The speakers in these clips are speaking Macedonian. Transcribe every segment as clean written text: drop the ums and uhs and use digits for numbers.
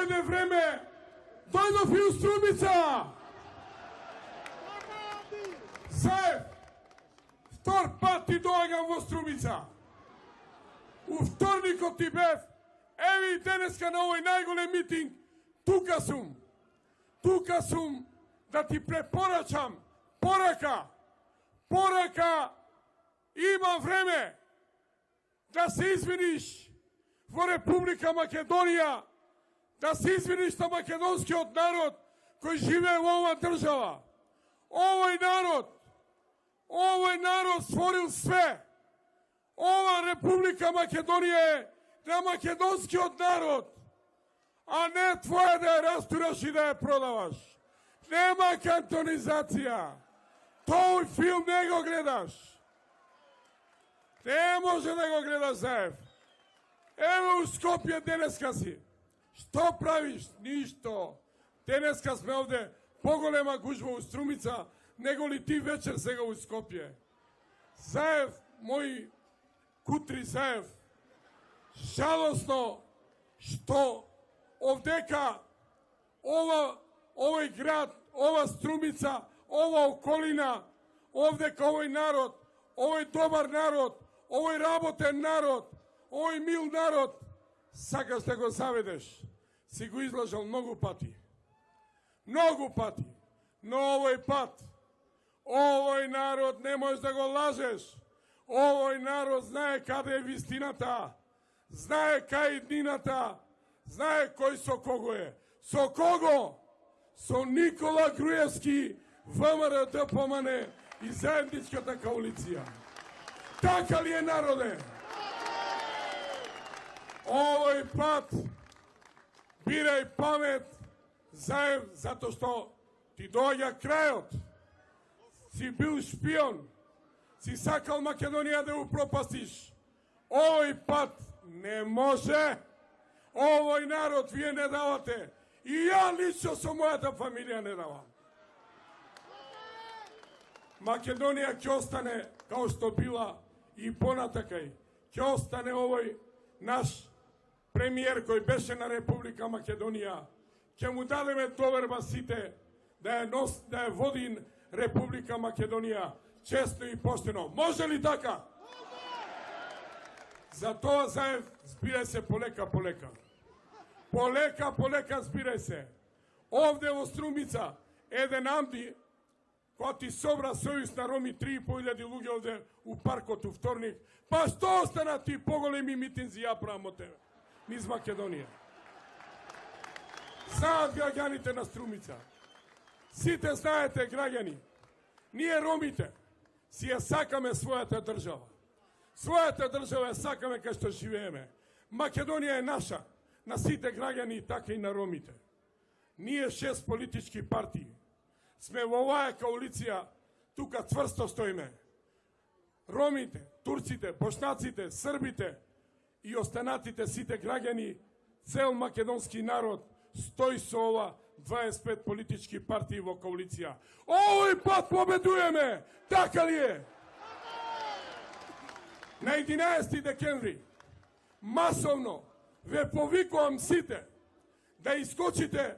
дојде време, дојдов и у Струмица. Заев, втор пат ти доаѓам во Струмица. У вторникот ти бев, еви денеска на овој најголем митинг, тука сум. Тука сум да ти препорачам порака. Има време да се извиниш во Република Македонија, да се извиниш на македонскиот народ кој живее во оваа држава. Овој народ створил све. Ова Република Македонија е на македонскиот народ, а не твоја да ја растураш и да ја продаваш. Нема кантонизација. Тој филм не го гледаш. Не може да го гледаш, Заев. Ево у Скопје денеска си. Што правиш? Ништо. Денеска сме овде поголема гужва у Струмица, него ли ти вечер сега у Скопје. Заев, мој Кутри Заев, жалосно што овдека овој град, ова Струмица, ова околина, овдека овој народ, овој добар народ, овој работен народ, овој мил народ, сакаш да го заведеш. Си го излажал многу пати, но овој пат, овој народ не можеш да го лажеш. Овој народ знае каде е вистината, знае кај иднината, знае кој со кого е. Со кого? Со Никола Груевски, ВМРО ДПМН и заедничката коалиција. Така ли е, народе? Овој пат бирај памет, Заев, затоа што ти доаѓа крајот. Си бил шпион, си сакал Македонија да упропастиш. Овој пат не може. Овој народ вие не давате. И ја лично со мојата фамилија не давам. Македонија ќе остане као што била и понатакај. Ќе остане овој наш премиер кој беше на Република Македонија. Ќе му дадеме доверба сите да ја води Република Македонија честно и поштено. Може ли така? Затоа, Заев, збирај се полека. Полека збирај се. Овде во Струмица, еден амди, кога ти собра сојуз на роми 3.500 луѓе овде у паркот у вторник, па што остана ти поголеми митинзи ја правам од тебе, низ Македонија. Знаат граѓаните на Струмица. Сите знаете, граѓани, ние ромите си ја сакаме својата држава. Својата држава ја сакаме кај што живееме. Македонија е наша, на сите граѓани, така и на ромите. Ние 6 политички партии сме во оваа коалиција, тука цврсто стоиме. Ромите, турците, бошнаците, србите и останатите сите граѓани, цел македонски народ стои со ова 25 политички партии во коалиција. Овој пат победуваме! Така ли е? На 11 декември масовно ве повикувам сите да искочите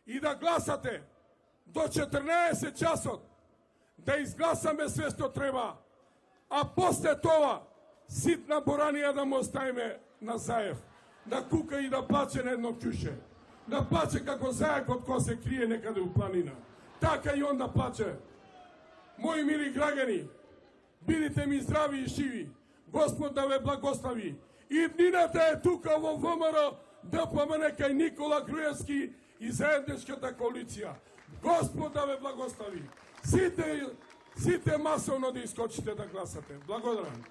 и да гласате до 14 часот, да изгласаме све што треба, а после тоа ситна боранија да му оставиме на Заев, да кука и да плаче на едно кјуше. Да плаче како зајакот кој се крие некаде у планина. Така и он да плаче. Мои мили граѓани, бидите ми здрави и живи. Господ да ве благослови. Иднината е тука во ВМРО ДПМН кај Никола Груевски и заедничката коалиција. Господ да ве благослови. Сите масовно да искочите да гласате. Благодарам.